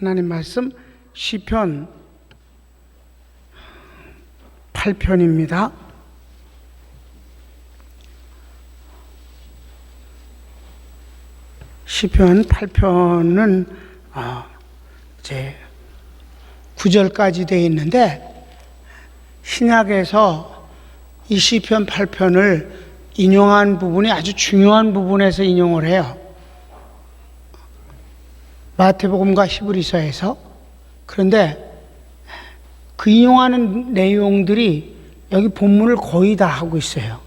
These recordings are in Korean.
하나님 말씀 시편 8편입니다. 시편 8편은 이제 9절까지 되어 있는데, 신약에서 이 시편 8편을 인용한 부분이 아주 중요한 부분에서 인용을 해요. 마태복음과 히브리서에서. 그런데 그 인용하는 내용들이 여기 본문을 거의 다 하고 있어요.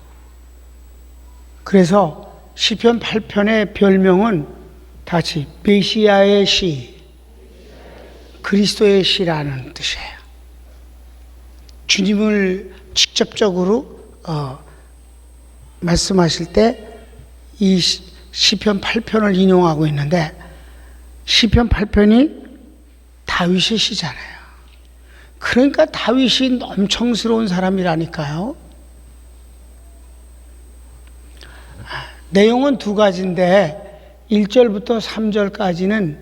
그래서 시편 8편의 별명은 다 같이 메시아의 시, 그리스도의 시라는 뜻이에요. 주님을 직접적으로 말씀하실 때 이 시편 8편을 인용하고 있는데, 시편 8편이 다윗의 시잖아요. 그러니까 다윗이 엄청스러운 사람이라니까요. 내용은 두 가지인데 1절부터 3절까지는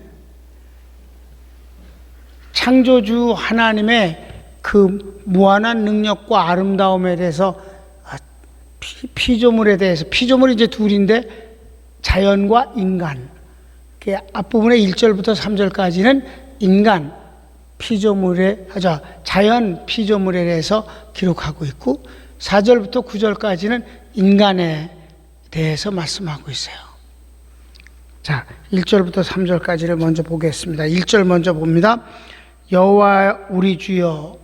창조주 하나님의 그 무한한 능력과 아름다움에 대해서, 피조물에 대해서, 피조물이 이제 둘인데 자연과 인간, 앞부분에 1절부터 3절까지는 인간 자연 피조물에 대해서 기록하고 있고, 4절부터 9절까지는 인간에 대해서 말씀하고 있어요. 자, 1절부터 3절까지를 먼저 보겠습니다. 1절 먼저 봅니다. 여호와 우리 주여,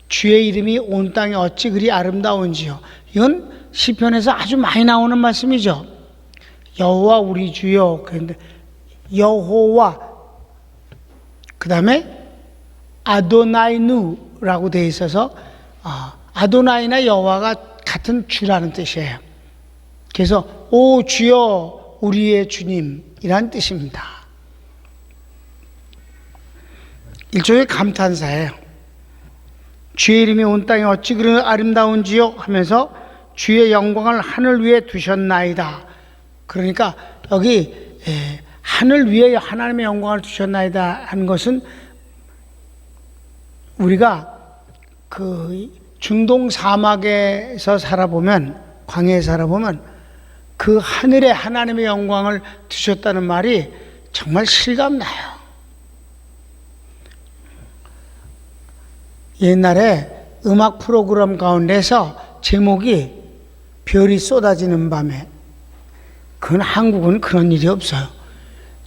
주의 이름이 온 땅에 어찌 그리 아름다운지요. 이건 시편에서 아주 많이 나오는 말씀이죠. 여호와 우리 주여. 그런데 여호와, 그 다음에 아도나이누라고 되어 있어서 아도나이나 여호와가 같은 주라는 뜻이에요. 그래서 오 주여 우리의 주님이란 뜻입니다. 일종의 감탄사예요. 주의 이름이 온 땅에 어찌 그리 아름다운지요 하면서 주의 영광을 하늘 위에 두셨나이다. 그러니까 여기 하늘 위에 하나님의 영광을 두셨나이다 하는 것은, 우리가 그 중동 사막에서 살아보면, 광야에 살아보면 그 하늘에 하나님의 영광을 두셨다는 말이 정말 실감나요. 옛날에 음악 프로그램 가운데서 제목이 별이 쏟아지는 밤에, 그건 한국은 그런 일이 없어요.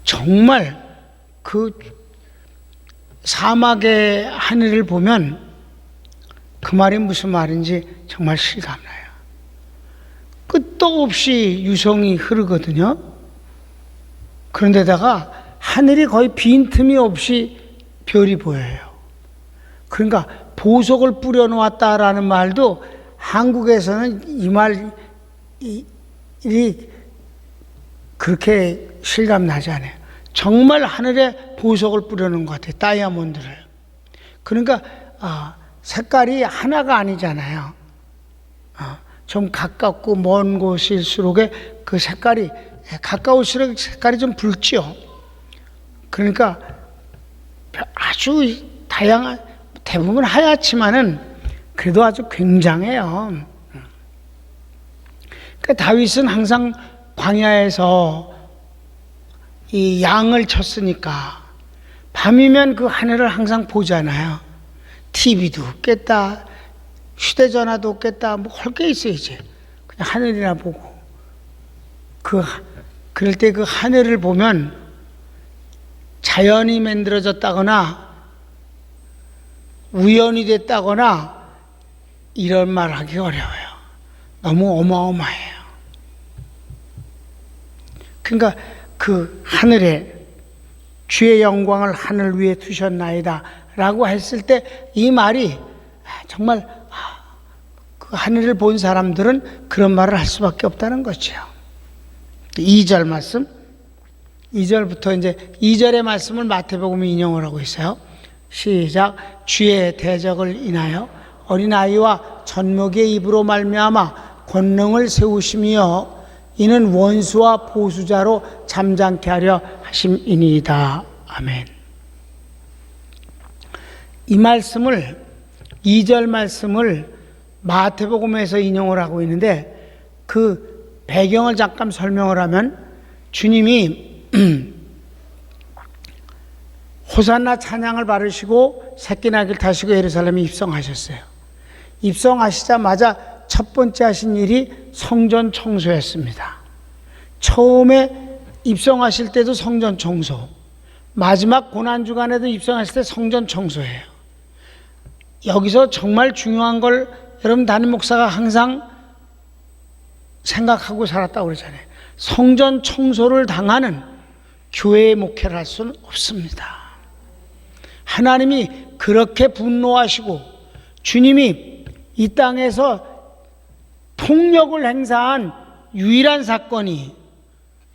정말 그 사막의 하늘을 보면 그 말이 무슨 말인지 정말 실감나요. 끝도 없이 유성이 흐르거든요. 그런데다가 하늘이 거의 빈틈이 없이 별이 보여요. 그러니까 보석을 뿌려놓았다라는 말도 한국에서는 이 말이 그렇게 실감나지 않아요. 정말 하늘에 보석을 뿌려놓은 것 같아요. 다이아몬드를. 그러니까 색깔이 하나가 아니잖아요. 좀 가깝고 먼 곳일수록에 그 색깔이, 가까울수록 색깔이 좀 붉죠. 그러니까 아주 다양한, 대부분 하얗지만은 그래도 아주 굉장해요. 그러니까 다윗은 항상 광야에서 이 양을 쳤으니까 밤이면 그 하늘을 항상 보잖아요. TV도 없겠다, 휴대전화도 없겠다, 뭐 할 게 있어요. 이제 그냥 하늘이나 보고, 그럴 때 그 하늘을 보면 자연이 만들어졌다거나 우연이 됐다거나 이런 말 하기 어려워요. 너무 어마어마해요. 그러니까 그 하늘에 주의 영광을 하늘 위에 두셨나이다 라고 했을 때 이 말이 정말 그 하늘을 본 사람들은 그런 말을 할 수밖에 없다는 거죠. 2절 말씀, 2절부터 이제 2절의 말씀을 마태복음이 인용을 하고 있어요. 시작. 주의 대적을 인하여 어린아이와 젖먹이의 입으로 말미암아 권능을 세우시며 이는 원수와 보수자로 잠잠케 하려 하심이니이다. 아멘. 이 말씀을 2절 말씀을 마태복음에서 인용을 하고 있는데 그 배경을 잠깐 설명을 하면 주님이 호산나 찬양을 바르시고 새끼나귀를 타시고 예루살렘에 입성하셨어요. 입성하시자마자 첫 번째 하신 일이 성전 청소였습니다. 처음에 입성하실 때도 성전 청소, 마지막 고난주간에도 입성하실 때 성전 청소예요. 여기서 정말 중요한 걸 여러분 담임 목사가 항상 생각하고 살았다고 그러잖아요. 성전 청소를 당하는 교회의 목회를 할 수는 없습니다. 하나님이 그렇게 분노하시고 주님이 이 땅에서 폭력을 행사한 유일한 사건인데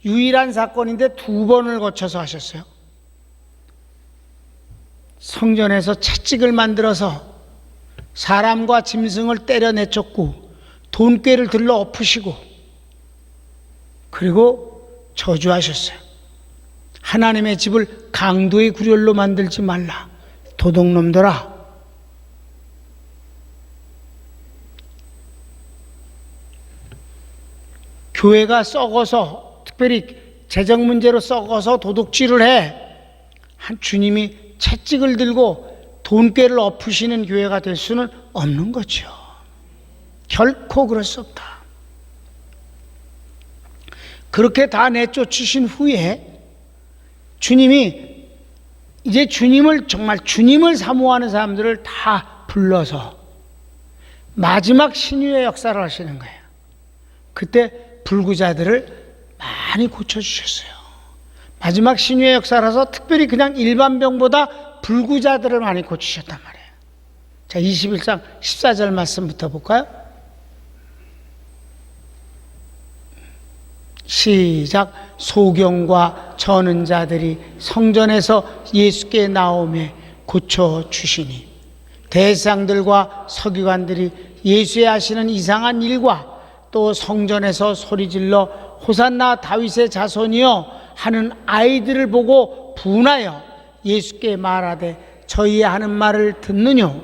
2번을 거쳐서 하셨어요. 성전에서 채찍을 만들어서 사람과 짐승을 때려 내쫓고 돈꾀를 들러 엎으시고 그리고 저주하셨어요. 하나님의 집을 강도의 구렬로 만들지 말라. 도둑놈들아. 교회가 썩어서 특별히 재정 문제로 썩어서 도둑질을 해. 한 주님이 채찍을 들고 돈꾀를 엎으시는 교회가 될 수는 없는 거죠. 결코 그럴 수 없다. 그렇게 다 내쫓으신 후에 주님이 이제 정말 주님을 사모하는 사람들을 다 불러서 마지막 신유의 역사를 하시는 거예요. 그때 불구자들을 많이 고쳐주셨어요. 마지막 신유의 역사라서 특별히 그냥 일반 병보다 불구자들을 많이 고치셨단 말이에요. 자, 21장 14절 말씀부터 볼까요? 시작. 소경과 저는 자들이 성전에서 예수께 나오매 고쳐주시니 대상들과 서기관들이 예수의 하시는 이상한 일과 또 성전에서 소리질러 호산나 다윗의 자손이여 하는 아이들을 보고 분하여 예수께 말하되 저희 하는 말을 듣느뇨.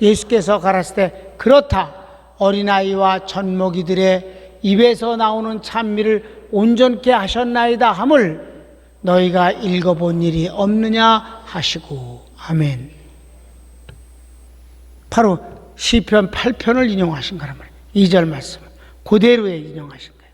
예수께서 가라사대 때 그렇다. 어린아이와 젖먹이들의 입에서 나오는 찬미를 온전케 하셨나이다 함을 너희가 읽어본 일이 없느냐 하시고. 아멘. 바로 시편 8편을 인용하신 거란 말이에요. 2절 말씀 그대로에 인용하신 거예요.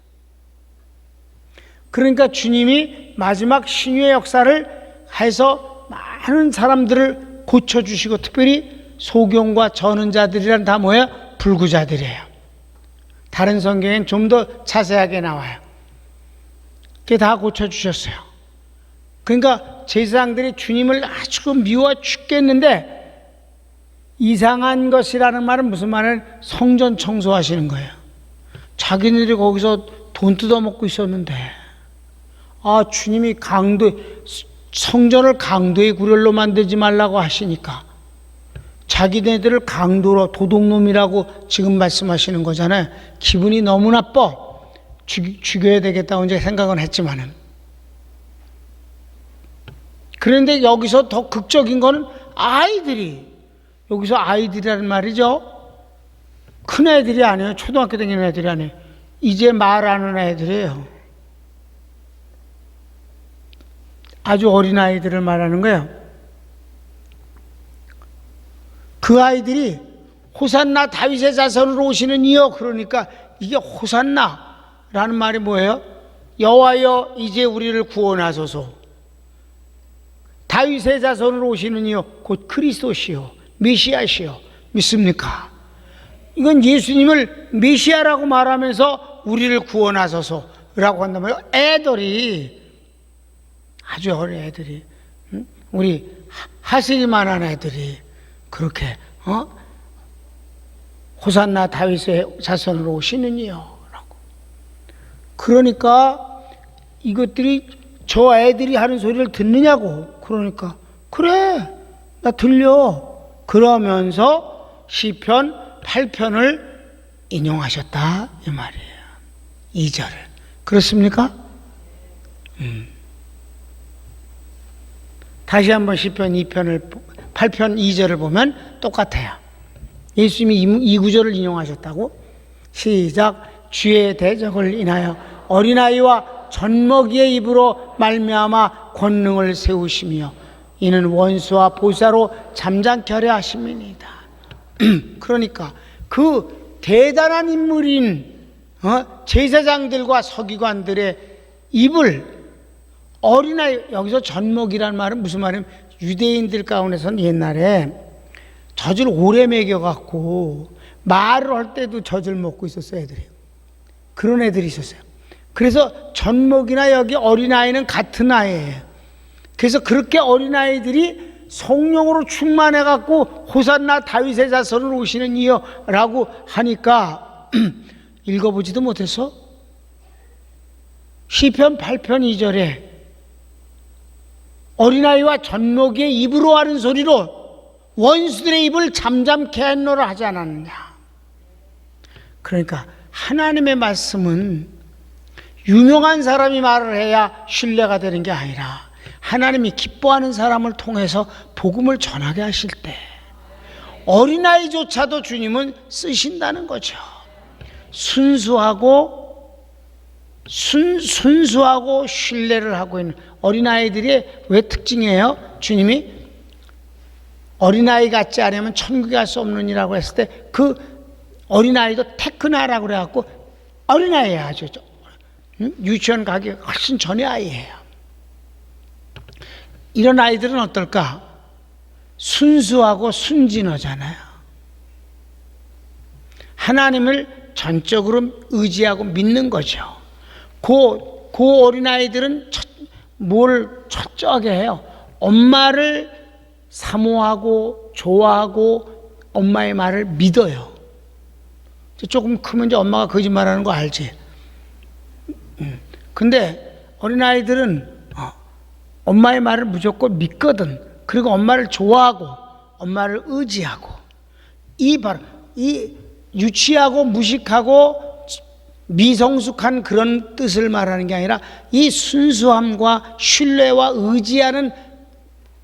그러니까 주님이 마지막 신유의 역사를 해서 많은 사람들을 고쳐주시고 특별히 소경과 저는 자들이란 다 뭐예요? 불구자들이에요. 다른 성경엔 좀 더 자세하게 나와요. 그게 다 고쳐주셨어요. 그러니까 제사장들이 주님을 아주 미워 죽겠는데 이상한 것이라는 말은 무슨 말은 성전 청소하시는 거예요. 자기네들이 거기서 돈 뜯어먹고 있었는데 주님이 성전을 강도의 구렬로 만들지 말라고 하시니까 자기네들을 강도로 도둑놈이라고 지금 말씀하시는 거잖아요. 기분이 너무 나빠. 죽여야 되겠다고 이제 생각은 했지만은. 그런데 여기서 더 극적인 거는 여기서 아이들이라는 말이죠. 큰 애들이 아니에요. 초등학교 다니는 애들이 아니에요. 이제 말하는 애들이에요. 아주 어린 아이들을 말하는 거예요. 그 아이들이 호산나 다윗의 자손으로 오시는 이여. 그러니까 이게 호산나라는 말이 뭐예요? 여호와여 이제 우리를 구원하소서. 다윗의 자손으로 오시는 이여 곧 그리스도시요 메시아시요. 믿습니까? 이건 예수님을 메시아라고 말하면서 우리를 구원하소서라고 한다면 아주 어린 애들이 우리 하슬이만한 애들이 그렇게 호산나 다윗의 자손으로 오시느니요 라고. 그러니까 이것들이 저 애들이 하는 소리를 듣느냐고. 그러니까 그래 나 들려. 그러면서 시편 8편을 인용하셨다 이 말이에요. 2절을. 그렇습니까? 다시 한번 시편 2편을 8편 2절을 보면 똑같아요. 예수님이 이 구절을 인용하셨다고. 시작. 주의 대적을 인하여 어린아이와 젖먹이의 입으로 말미암아 권능을 세우시며 이는 원수와 보사로 잠잠케 하려 하심이니이다. 그러니까 그 대단한 인물인 제사장들과 서기관들의 입을 어린아이, 여기서 젖먹이란 말은 무슨 말이냐면 유대인들 가운데서는 옛날에 젖을 오래 먹여갖고 말을 할 때도 젖을 먹고 있었어요. 애들이. 그런 애들이 있었어요. 그래서 젖먹이나 여기 어린아이는 같은 아이예요. 그래서 그렇게 어린아이들이 성령으로 충만해갖고 호산나 다윗의 자손을 오시는 이여 라고 하니까 읽어보지도 못해서 시편 8편 2절에 어린아이와 젖먹이의 입으로 하는 소리로 원수들의 입을 잠잠케 하노라 하지 않았느냐. 그러니까 하나님의 말씀은 유명한 사람이 말을 해야 신뢰가 되는 게 아니라 하나님이 기뻐하는 사람을 통해서 복음을 전하게 하실 때 어린아이조차도 주님은 쓰신다는 거죠. 순수하고 신뢰를 하고 있는 어린아이들의 왜 특징이에요? 주님이 어린아이 같지 않으면 천국에 갈 수 없느니라고 했을 때 그 어린아이도 테크나라고 그래갖고 어린아이예요. 아주 유치원 가기 훨씬 전의 아이예요. 이런 아이들은 어떨까? 순수하고 순진하잖아요. 하나님을 전적으로 의지하고 믿는 거죠. 그 어린아이들은 뭘 철저하게 해요? 엄마를 사모하고 좋아하고 엄마의 말을 믿어요. 조금 크면 이제 엄마가 거짓말하는 거 알지? 근데 어린아이들은 엄마의 말을 무조건 믿거든. 그리고 엄마를 좋아하고 엄마를 의지하고 이 유치하고 무식하고 미성숙한 그런 뜻을 말하는 게 아니라 이 순수함과 신뢰와 의지하는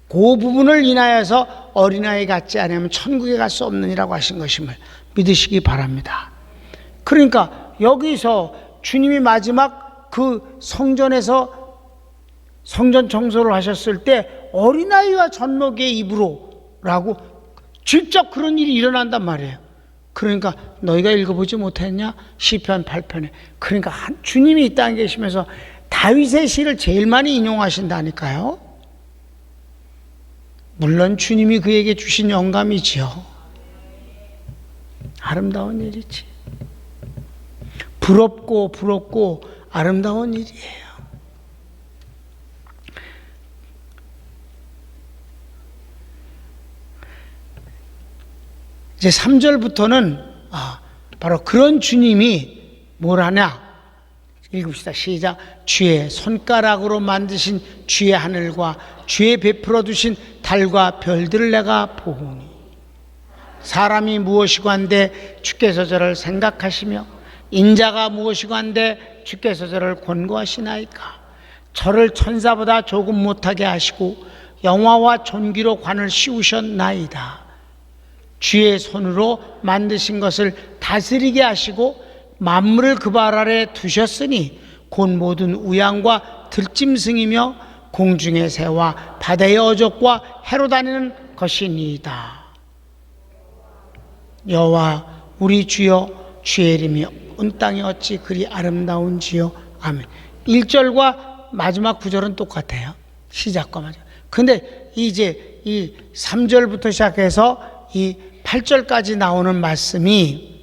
그 부분을 인하여서 어린아이 같지 않으면 천국에 갈 수 없느니라고 하신 것임을 믿으시기 바랍니다. 그러니까 여기서 주님이 마지막 그 성전에서 성전 청소를 하셨을 때 어린아이와 젖먹이의 입으로라고 직접 그런 일이 일어난단 말이에요. 그러니까 너희가 읽어보지 못했냐? 시편 8편에. 그러니까 주님이 이 땅에 계시면서 다윗의 시를 제일 많이 인용하신다니까요. 물론 주님이 그에게 주신 영감이지요. 아름다운 일이지. 부럽고 아름다운 일이에요. 이제 3절부터는 바로 그런 주님이 뭘 하냐? 읽읍시다. 시작. 주의 손가락으로 만드신 주의 하늘과 주의 베풀어 두신 달과 별들을 내가 보오니 사람이 무엇이고 한데 주께서 저를 생각하시며 인자가 무엇이고 한데 주께서 저를 권고하시나이까. 저를 천사보다 조금 못하게 하시고 영화와 존귀로 관을 씌우셨나이다. 주의 손으로 만드신 것을 다스리게 하시고 만물을 그 발 아래 두셨으니 곧 모든 우양과 들짐승이며 공중의 새와 바다의 어족과 해로 다니는 것이니이다. 여호와 우리 주여 주의 이름이 온 땅에 어찌 그리 아름다운지요. 아멘. 1절과 마지막 9절은 똑같아요. 시작과 마지막. 근데 이제 이 3절부터 시작해서 이 8절까지 나오는 말씀이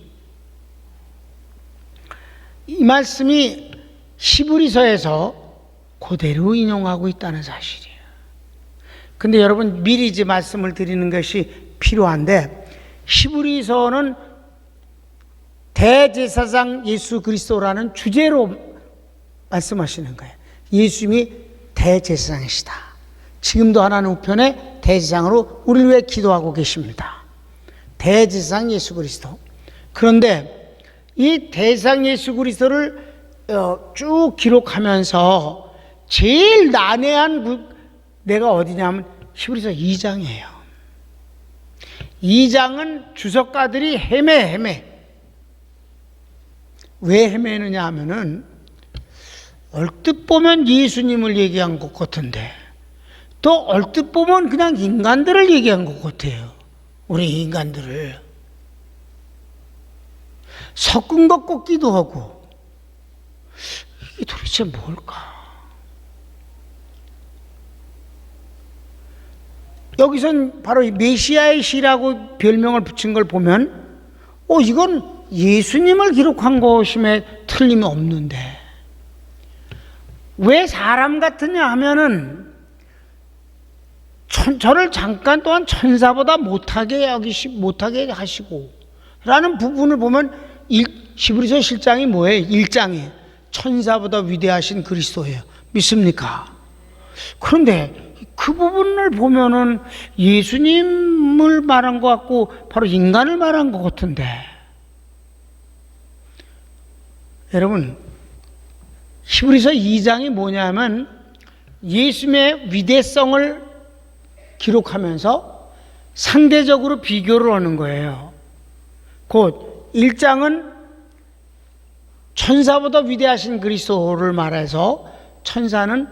이 말씀이 히브리서에서 그대로 인용하고 있다는 사실이에요. 근데 여러분 미리 이제 말씀을 드리는 것이 필요한데 히브리서는 대제사장 예수 그리스도라는 주제로 말씀하시는 거예요. 예수님이 대제사장이시다. 지금도 하나님 우편에 대제사장으로 우리를 위해 기도하고 계십니다. 대제사장 예수 그리스도. 그런데 이 대제사장 예수 그리스도를 쭉 기록하면서 제일 난해한 내가 어디냐면 히브리서 2장이에요. 2장은 주석가들이 헤매. 왜 헤매느냐 하면은 얼뜻 보면 예수님을 얘기한 것 같은데 또 얼뜻 보면 그냥 인간들을 얘기한 것 같아요. 우리 인간들을 섞은 것 같기도 하고 이게 도대체 뭘까? 여기선 바로 메시아의 시라고 별명을 붙인 걸 보면 이건 예수님을 기록한 것임에 틀림이 없는데 왜 사람 같으냐 하면은 저를 잠깐 동안 천사보다 못하게 하시고 라는 부분을 보면 히브리서 7장이 뭐예요? 1장이 천사보다 위대하신 그리스도예요. 믿습니까? 그런데 그 부분을 보면은 예수님을 말한 것 같고 바로 인간을 말한 것 같은데 여러분 히브리서 2장이 뭐냐면 예수님의 위대성을 기록하면서 상대적으로 비교를 하는 거예요. 곧 1장은 천사보다 위대하신 그리스도를 말해서 천사는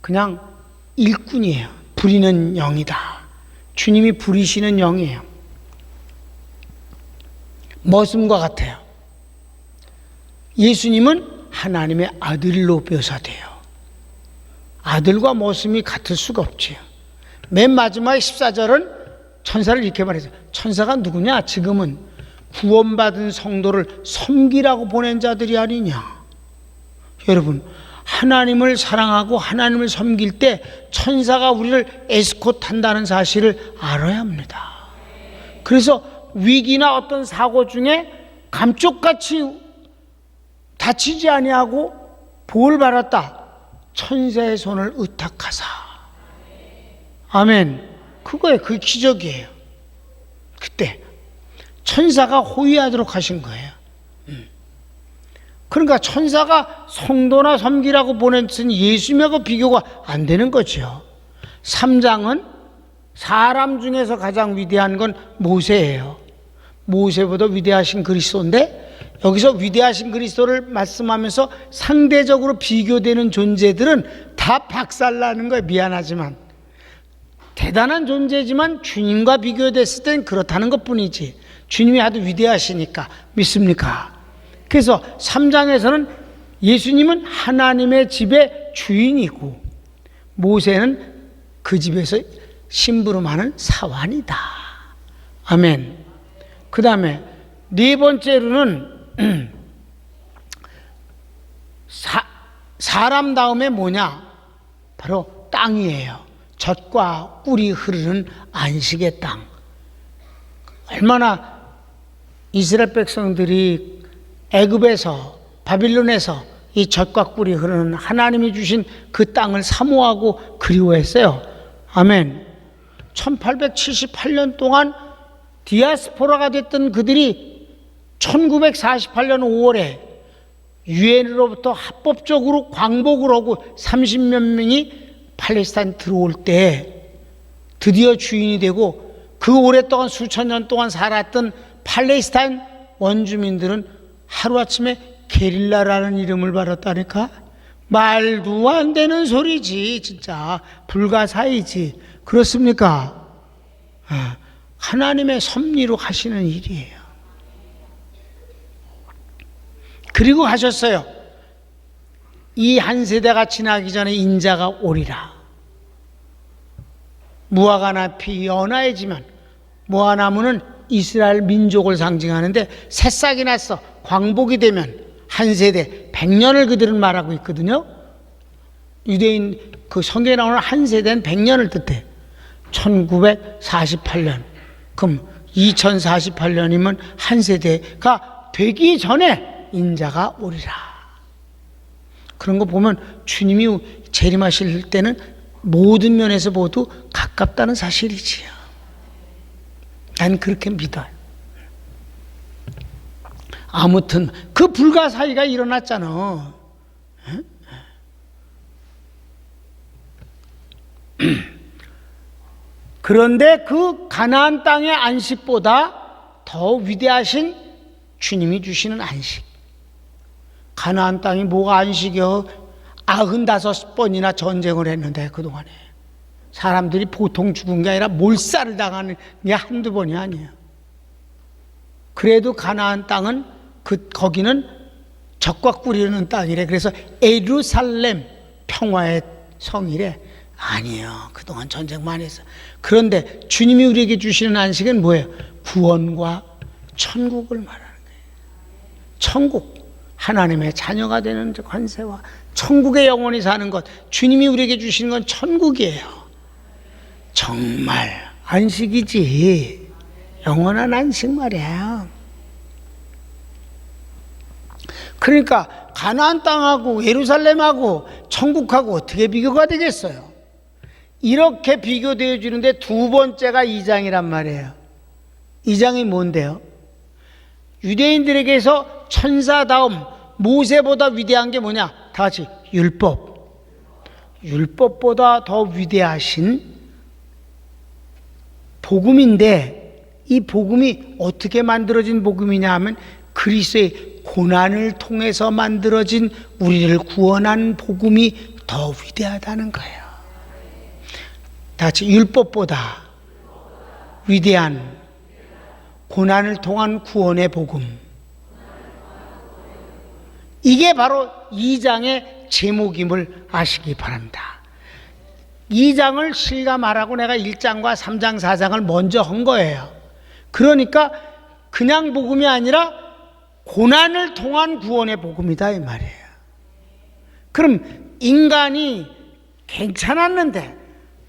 그냥 일꾼이에요. 부리는 영이다. 주님이 부리시는 영이에요. 머슴과 같아요. 예수님은 하나님의 아들로 묘사돼요. 아들과 머슴이 같을 수가 없지요. 맨 마지막 14절은 천사를 이렇게 말해서 천사가 누구냐? 지금은 구원받은 성도를 섬기라고 보낸 자들이 아니냐. 여러분 하나님을 사랑하고 하나님을 섬길 때 천사가 우리를 에스코트한다는 사실을 알아야 합니다. 그래서 위기나 어떤 사고 중에 감쪽같이 다치지 아니하고 복을 받았다. 천사의 손을 의탁하사. 아멘. 그거예요. 그게 기적이에요. 그때 천사가 호위하도록 하신 거예요. 그러니까 천사가 성도나 섬기라고 보냈으니 예수님하고 비교가 안 되는 거죠. 3장은 사람 중에서 가장 위대한 건 모세예요. 모세보다 위대하신 그리스도인데 여기서 위대하신 그리스도를 말씀하면서 상대적으로 비교되는 존재들은 다 박살나는 거예요. 미안하지만 대단한 존재지만 주님과 비교됐을 땐 그렇다는 것뿐이지 주님이 아주 위대하시니까. 믿습니까? 그래서 3장에서는 예수님은 하나님의 집의 주인이고 모세는 그 집에서 심부름하는 사환이다. 아멘. 그 다음에 네 번째로는 사람 다음에 뭐냐? 바로 땅이에요. 젖과 꿀이 흐르는 안식의 땅. 얼마나 이스라엘 백성들이 애굽에서 바빌론에서 이 젖과 꿀이 흐르는 하나님이 주신 그 땅을 사모하고 그리워했어요. 아멘. 1878년 동안 디아스포라가 됐던 그들이 1948년 5월에 유엔으로부터 합법적으로 광복을 하고 30몇 명이 팔레스타인 들어올 때 드디어 주인이 되고 그 오랫동안 수천 년 동안 살았던 팔레스타인 원주민들은 하루아침에 게릴라라는 이름을 받았다니까? 말도 안 되는 소리지. 진짜 불가사의지. 그렇습니까? 하나님의 섭리로 하시는 일이에요. 그리고 하셨어요. 이 한 세대가 지나기 전에 인자가 오리라. 무화과 나피 연하해지면 무화나무는 이스라엘 민족을 상징하는데 새싹이 나서 광복이 되면 한 세대 100년을 그들은 말하고 있거든요. 유대인 그 성경에 나오는 한 세대는 100년을 뜻해. 1948년. 그럼 2048년이면 한 세대가 되기 전에 인자가 오리라. 그런 거 보면 주님이 재림하실 때는 모든 면에서 모두 가깝다는 사실이지요. 난 그렇게 믿어요. 아무튼 그 불가사의가 일어났잖아. 그런데 그 가나안 땅의 안식보다 더 위대하신 주님이 주시는 안식. 가나안 땅이 뭐가 안식이요? 95번이나 전쟁을 했는데 그동안에 사람들이 보통 죽은 게 아니라 몰살을 당하는 게 한두 번이 아니에요. 그래도 가나안 땅은 거기는 적과 꿀이는 땅이래. 그래서 예루살렘 평화의 성이래. 아니에요. 그동안 전쟁 많이 했어. 그런데 주님이 우리에게 주시는 안식은 뭐예요? 구원과 천국을 말하는 거예요. 천국, 하나님의 자녀가 되는 관세와 천국에 영원히 사는 것. 주님이 우리에게 주시는 건 천국이에요. 정말 안식이지, 영원한 안식 말이에요. 그러니까 가나안 땅하고 예루살렘하고 천국하고 어떻게 비교가 되겠어요? 이렇게 비교되어 주는데 두 번째가 2장이란 말이에요. 2장이 뭔데요? 유대인들에게서 천사다움, 모세보다 위대한 게 뭐냐? 다 같이 율법. 율법보다 더 위대하신 복음인데, 이 복음이 어떻게 만들어진 복음이냐 하면 그리스도의 고난을 통해서 만들어진 우리를 구원한 복음이 더 위대하다는 거예요. 다 같이 율법보다 위대한 고난을 통한 구원의 복음. 이게 바로 2장의 제목임을 아시기 바랍니다. 2장을 실감하라고 내가 1장과 3장, 4장을 먼저 한 거예요. 그러니까 그냥 복음이 아니라 고난을 통한 구원의 복음이다 이 말이에요. 그럼 인간이 괜찮았는데,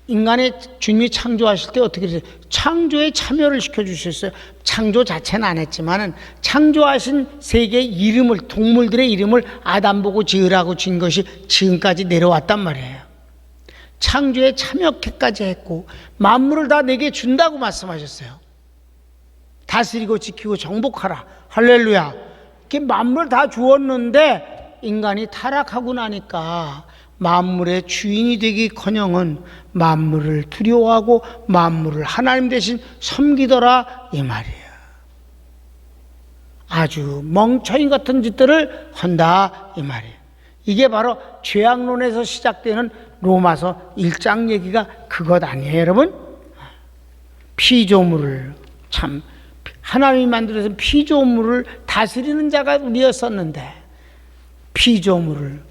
인간의 주님이 창조하실 때 어떻게 했어요? 창조에 참여를 시켜주셨어요. 창조 자체는 안 했지만은 창조하신 세계의 이름을, 동물들의 이름을 아담 보고 지으라고 진 것이 지금까지 내려왔단 말이에요. 창조에 참여까지 했고 만물을 다 내게 준다고 말씀하셨어요. 다스리고 지키고 정복하라. 할렐루야. 이렇게 만물 다 주었는데 인간이 타락하고 나니까 만물의 주인이 되기커녕은 만물을 두려워하고 만물을 하나님 대신 섬기더라 이 말이에요. 아주 멍청이 같은 짓들을 한다 이 말이에요. 이게 바로 죄악론에서 시작되는 로마서 1장 얘기가 그것 아니에요 여러분? 피조물을, 참 하나님이 만들어서 피조물을 다스리는 자가 우리였었는데 피조물을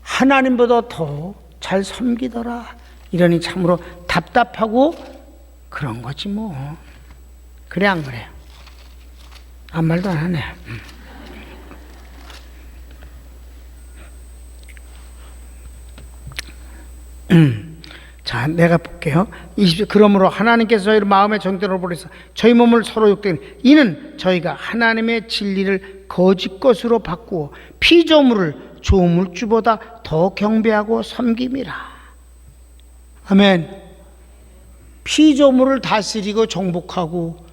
하나님보다 더 잘 섬기더라. 이러니 참으로 답답하고 그런 거지 뭐. 그래 안 그래요? 아무 말도 안 하네. 자, 내가 볼게요. 20절. 그러므로 하나님께서 저희를 마음의 정죄로 버려서 저희 몸을 서로 욕되는 이는 저희가 하나님의 진리를 거짓 것으로 바꾸어 피조물을 조물주보다 더 경배하고 섬김이라. 아멘. 피조물을 다스리고 정복하고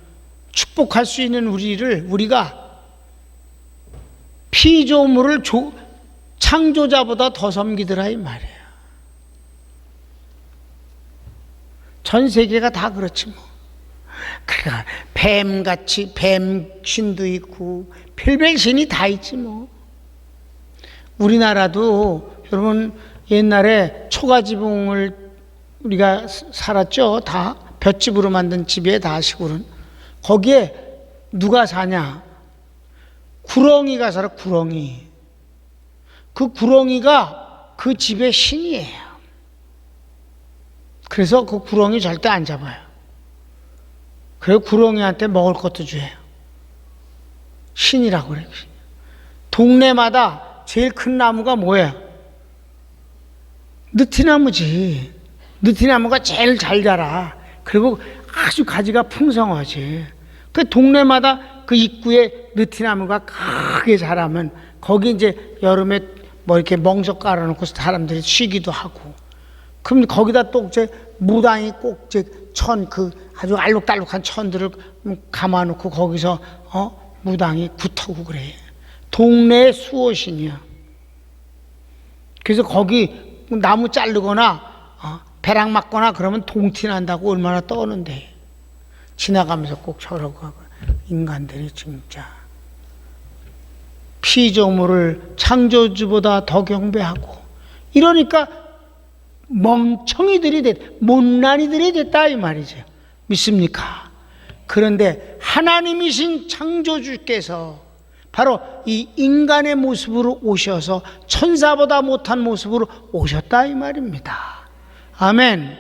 축복할 수 있는 우리가 피조물을 창조자보다 더 섬기더라 이 말이에요. 전 세계가 다 그렇지 뭐. 그러니까 뱀같이 뱀신도 있고 별별 신이 다 있지 뭐. 우리나라도 여러분 옛날에 초가지붕을 우리가 살았죠. 다 볏집으로 만든 집에 다 시골은. 거기에 누가 사냐? 구렁이가 살아. 구렁이. 그 구렁이가 그 집의 신이에요. 그래서 그 구렁이 절대 안 잡아요. 그래서 구렁이한테 먹을 것도 줘요. 신이라고 그래요. 동네마다 제일 큰 나무가 뭐예요? 느티나무지. 느티나무가 제일 잘 자라. 그리고 아주 가지가 풍성하지. 그 동네마다 그 입구에 느티나무가 크게 자라면 거기 이제 여름에 뭐 이렇게 멍석 깔아놓고 사람들이 쉬기도 하고. 그럼 거기다 또 이제 무당이 꼭 이제 아주 알록달록한 천들을 감아놓고 거기서 무당이 굿하고 그래. 동네의 수호신이야. 그래서 거기 나무 자르거나 배락 맞거나 그러면 동티 난다고 얼마나 떠는데 지나가면서 꼭 저러고 하고. 인간들이 진짜 피조물을 창조주보다 더 경배하고 이러니까 멍청이들이 못난이들이 됐다 이 말이죠. 믿습니까? 그런데 하나님이신 창조주께서 바로 이 인간의 모습으로 오셔서 천사보다 못한 모습으로 오셨다 이 말입니다. 아멘.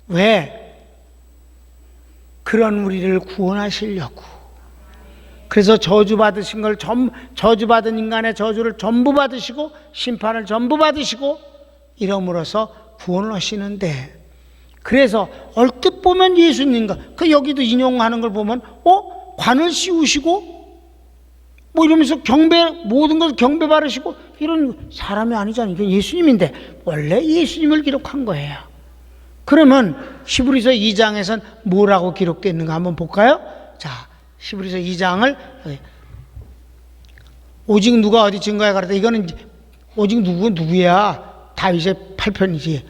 왜? 그런 우리를 구원하시려고. 그래서 저주받으신 걸 저주받은 인간의 저주를 전부 받으시고 심판을 전부 받으시고 이러므로써 구원을 하시는데, 그래서 얼뜻 보면 예수님과 그 여기도 인용하는 걸 보면 관을 씌우시고 뭐 이러면서 모든 걸 경배 바르시고 이런 사람이 아니잖아요. 이건 예수님인데 원래 예수님을 기록한 거예요. 그러면 히브리서 2장에선 뭐라고 기록되어 있는가 한번 볼까요? 자, 히브리서 2장을 오직 누가 어디 증거에 가르다. 이거는 오직 누구야? 다윗의 8편이지.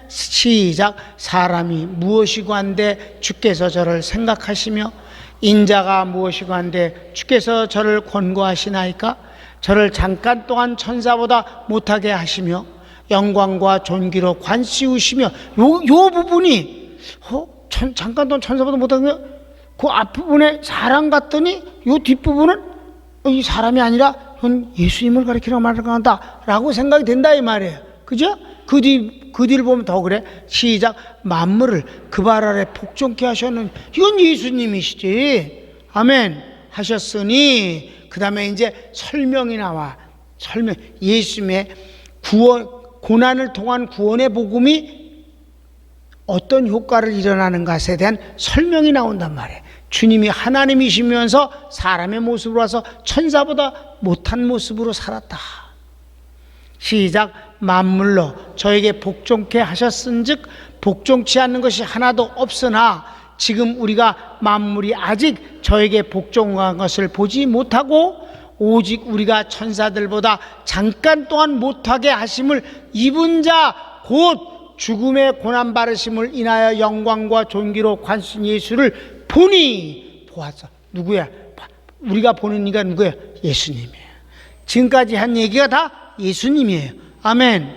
시작. 사람이 무엇이고 한데 주께서 저를 생각하시며 인자가 무엇이고 한데 주께서 저를 권고하시나이까? 저를 잠깐 동안 천사보다 못하게 하시며 영광과 존귀로 관 씌우시며 요 부분이 잠깐 동안 천사보다 못하게 그 앞부분에 사람 같더니 요 뒷부분은 이 사람이 아니라 이건 예수님을 가리키라고 말한다 라고 생각이 된다 이 말이에요. 그죠? 그 뒤를 보면 더 그래. 시작. 만물을 그 발 아래 복종케 하셨는, 이건 예수님이시지. 아멘. 하셨으니 그 다음에 이제 설명이 나와. 예수님의 고난을 통한 구원의 복음이 어떤 효과를 일어나는 것에 대한 설명이 나온단 말이에요. 주님이 하나님이시면서 사람의 모습으로 와서 천사보다 못한 모습으로 살았다. 시작. 만물로 저에게 복종케 하셨은즉 복종치 않는 것이 하나도 없으나 지금 우리가 만물이 아직 저에게 복종한 것을 보지 못하고 오직 우리가 천사들보다 잠깐 동안 못하게 하심을 입은 자 곧 죽음의 고난 받으심을 인하여 영광과 존귀로 관신 예수를 보니 보았어. 누구야? 우리가 보는 이가 누구야? 예수님이에요. 지금까지 한 얘기가 다 예수님이에요. 아멘.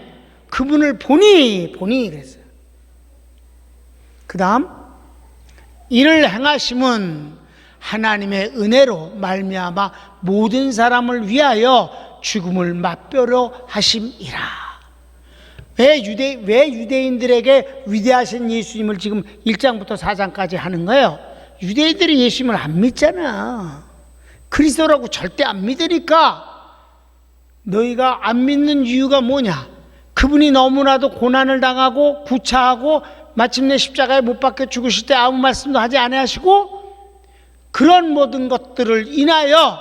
그분을 보니 그랬어요. 그 다음 이를 행하심은 하나님의 은혜로 말미암아 모든 사람을 위하여 죽음을 맛보려 하심이라. 왜 유대인들에게 위대하신 예수님을 지금 1장부터 4장까지 하는 거예요? 유대인들이 예수님을 안 믿잖아. 그리스도라고 절대 안 믿으니까. 너희가 안 믿는 이유가 뭐냐? 그분이 너무나도 고난을 당하고 구차하고 마침내 십자가에 못 박혀 죽으실 때 아무 말씀도 하지 아니하시고 그런 모든 것들을 인하여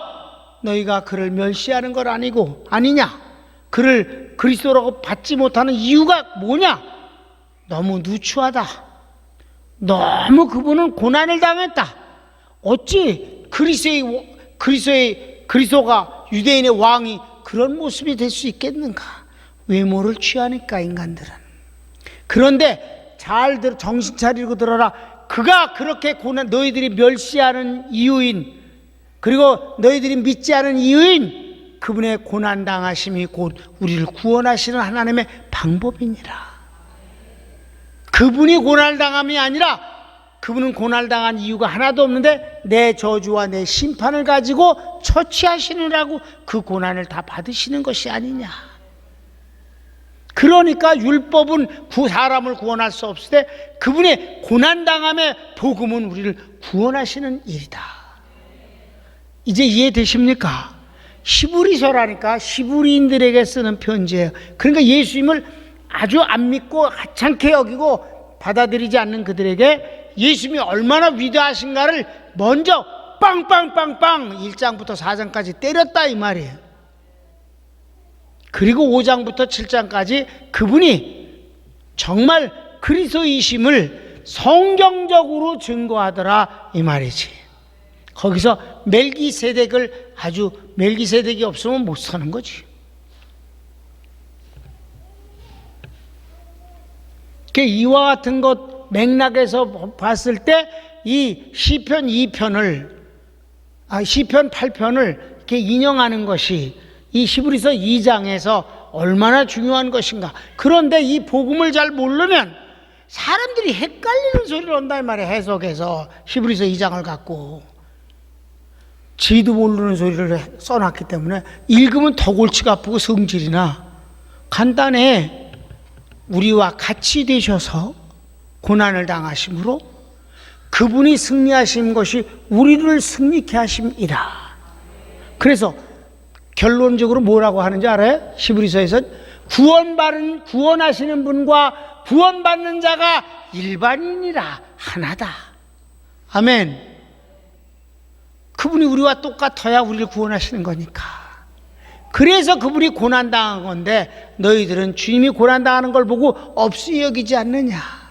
너희가 그를 멸시하는 걸 아니냐? 그를 그리스도라고 받지 못하는 이유가 뭐냐? 너무 누추하다. 너무 그분은 고난을 당했다. 어찌 그리스도가 유대인의 왕이 그런 모습이 될 수 있겠는가? 외모를 취하니까 인간들은. 그런데 정신 차리고 들어라. 그가 그렇게 너희들이 멸시하는 이유인, 그리고 너희들이 믿지 않은 이유인 그분의 고난당하심이 곧 우리를 구원하시는 하나님의 방법이니라. 그분이 고난당함이 아니라 그분은 고난당한 이유가 하나도 없는데 내 저주와 내 심판을 가지고 처치하시느라고 그 고난을 다 받으시는 것이 아니냐. 그러니까 율법은 사람을 구원할 수 없을 때 그분의 고난당함의 복음은 우리를 구원하시는 일이다. 이제 이해되십니까? 히브리서라니까 히브리인들에게 쓰는 편지예요. 그러니까 예수님을 아주 안 믿고 하찮게 여기고 받아들이지 않는 그들에게 예수님이 얼마나 위대하신가를 먼저 빵빵빵빵 1장부터 4장까지 때렸다 이 말이에요. 그리고 5장부터 7장까지 그분이 정말 그리스도이심을 성경적으로 증거하더라 이 말이지. 거기서 멜기세덱이 없으면 못 사는 거지. 이와 같은 것 맥락에서 봤을 때 이 시편 2편을 시편 8편을 이렇게 인용하는 것이 이 히브리서 2장에서 얼마나 중요한 것인가. 그런데 이 복음을 잘 모르면 사람들이 헷갈리는 소리를 한다 이 말이에요. 해석해서 히브리서 2장을 갖고 지도 모르는 소리를 써놨기 때문에 읽으면 더 골치가 아프고 성질이나. 간단해. 우리와 같이 되셔서 고난을 당하심으로 그분이 승리하신 것이 우리를 승리케 하심이라. 그래서 결론적으로 뭐라고 하는지 알아요? 히브리서에서 구원하시는 분과 구원받는 자가 일반인이라 하나다. 아멘. 그분이 우리와 똑같아야 우리를 구원하시는 거니까. 그래서 그분이 고난당한 건데 너희들은 주님이 고난당하는 걸 보고 없이 여기지 않느냐.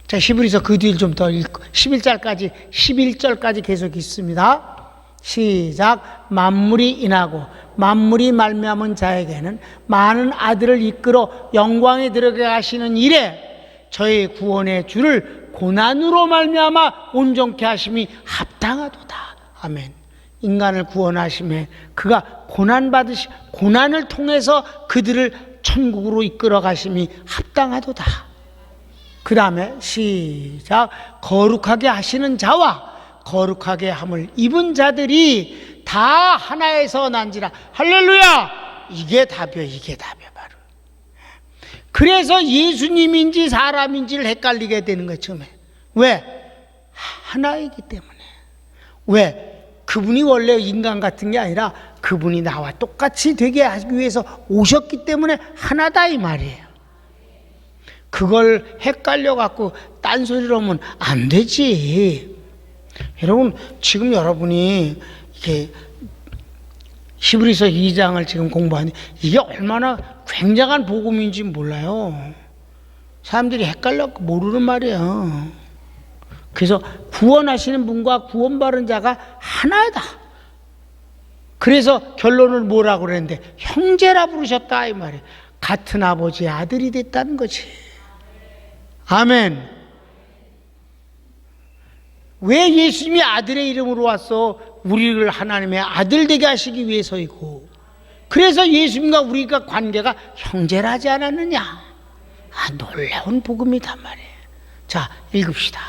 자, 히브리서 그 뒤를 좀 더 읽고 11절까지 계속 있습니다. 시작. 만물이 인하고 만물이 말미암은 자에게는 많은 아들을 이끌어 영광에 들어가게 하시는 일에 저의 구원의 주를 고난으로 말미암아 온전케 하심이 합당하도다. 아멘. 인간을 구원하심에 그가 고난을 통해서 그들을 천국으로 이끌어 가심이 합당하도다. 그 다음에 시작. 거룩하게 하시는 자와 거룩하게 함을 입은 자들이 다 하나에서 난지라. 할렐루야. 이게 답이에요. 바로. 그래서 예수님인지 사람인지를 헷갈리게 되는 거예요. 처음에. 왜? 하나이기 때문에. 왜? 그분이 원래 인간 같은 게 아니라 그분이 나와 똑같이 되게 하기 위해서 오셨기 때문에 하나다 이 말이에요. 그걸 헷갈려 갖고 딴소리로 하면 안 되지. 여러분, 지금 여러분이 이렇게 히브리서 2장을 지금 공부하니 이게 얼마나 굉장한 복음인지 몰라요. 사람들이 헷갈려 모르는 말이에요. 그래서 구원하시는 분과 구원받은 자가 하나다. 그래서 결론을 뭐라고 그랬는데 형제라 부르셨다 이 말이에요. 같은 아버지의 아들이 됐다는 거지. 아멘. 왜 예수님이 아들의 이름으로 왔어? 우리를 하나님의 아들 되게 하시기 위해서이고, 그래서 예수님과 우리가 관계가 형제라지 않았느냐. 놀라운 복음이단 말이에요. 자, 읽읍시다.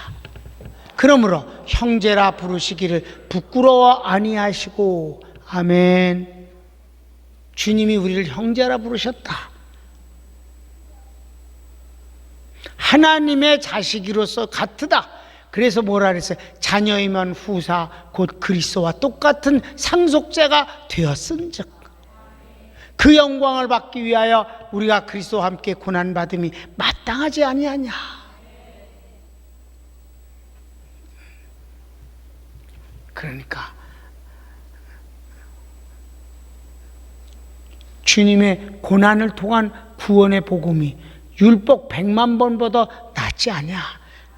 그러므로 형제라 부르시기를 부끄러워 아니하시고. 아멘. 주님이 우리를 형제라 부르셨다. 하나님의 자식으로서 같으다. 그래서 뭐라 그랬어요? 자녀이면 후사 곧 그리스도와 똑같은 상속자가 되었은즉 그 영광을 받기 위하여 우리가 그리스도와 함께 고난받음이 마땅하지 아니하냐. 그러니까 주님의 고난을 통한 구원의 복음이 율법 100만 번보다 낫지 않냐.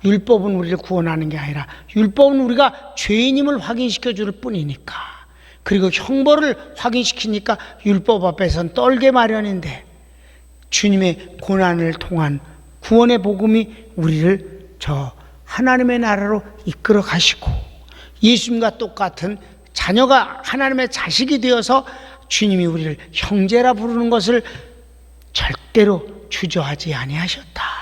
율법은 우리를 구원하는 게 아니라 율법은 우리가 죄인임을 확인시켜 줄 뿐이니까. 그리고 형벌을 확인시키니까 율법 앞에선 떨게 마련인데, 주님의 고난을 통한 구원의 복음이 우리를 저 하나님의 나라로 이끌어 가시고 예수님과 똑같은 자녀가 하나님의 자식이 되어서 주님이 우리를 형제라 부르는 것을 절대로 주저하지 아니하셨다.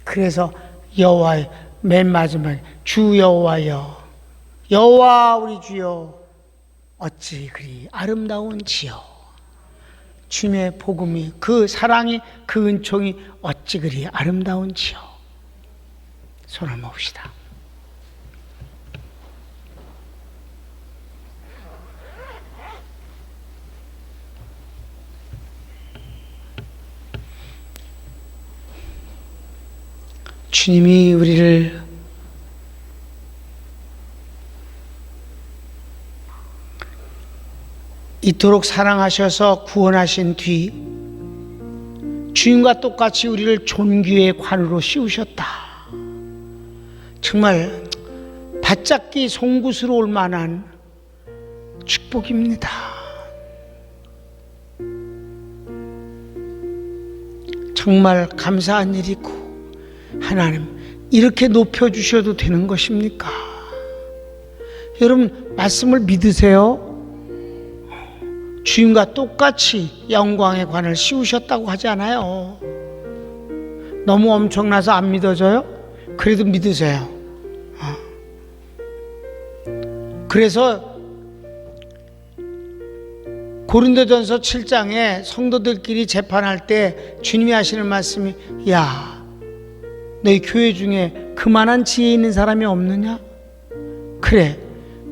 그래서 여호와의 맨 마지막에 주 여호와여, 여호와 우리 주여 어찌 그리 아름다운지요. 주님의 복음이, 그 사랑이, 그 은총이 어찌 그리 아름다운지요. 손을 모읍시다. 주님이 우리를 이토록 사랑하셔서 구원하신 뒤 주님과 똑같이 우리를 존귀의 관으로 씌우셨다. 정말 받잡기 송구스러울 만한 축복입니다. 정말 감사한 일이고, 하나님 이렇게 높여주셔도 되는 것입니까? 여러분, 말씀을 믿으세요? 주님과 똑같이 영광의 관을 씌우셨다고 하지 않아요? 너무 엄청나서 안 믿어져요? 그래도 믿으세요. 그래서 고린도전서 7장에 성도들끼리 재판할 때 주님이 하시는 말씀이, 야, 너희 교회 중에 그만한 지혜 있는 사람이 없느냐? 그래,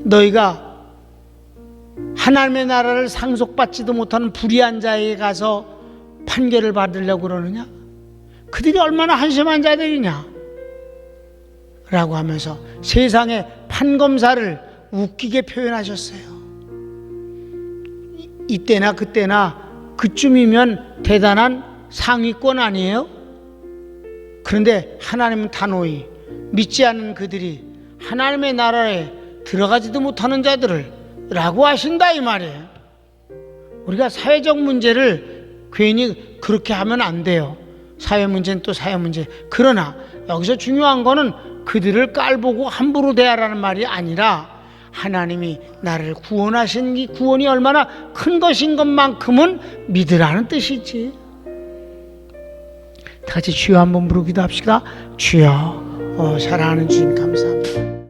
너희가 하나님의 나라를 상속받지도 못하는 불의한 자에게 가서 판결을 받으려고 그러느냐? 그들이 얼마나 한심한 자들이냐? 라고 하면서 세상의 판검사를 웃기게 표현하셨어요. 이때나 그때나 그쯤이면 대단한 상위권 아니에요? 그런데 하나님은 단호히 믿지 않는 그들이 하나님의 나라에 들어가지도 못하는 자들을 라고 하신다, 이 말이에요. 우리가 사회적 문제를 괜히 그렇게 하면 안 돼요. 사회 문제는 또 사회 문제. 그러나 여기서 중요한 거는 그들을 깔보고 함부로 대하라는 말이 아니라, 하나님이 나를 구원하신 이 구원이 얼마나 큰 것인 것만큼은 믿으라는 뜻이지. 다 같이 주여 한번 부르기도 합시다. 주여, 사랑하는 주님 감사합니다.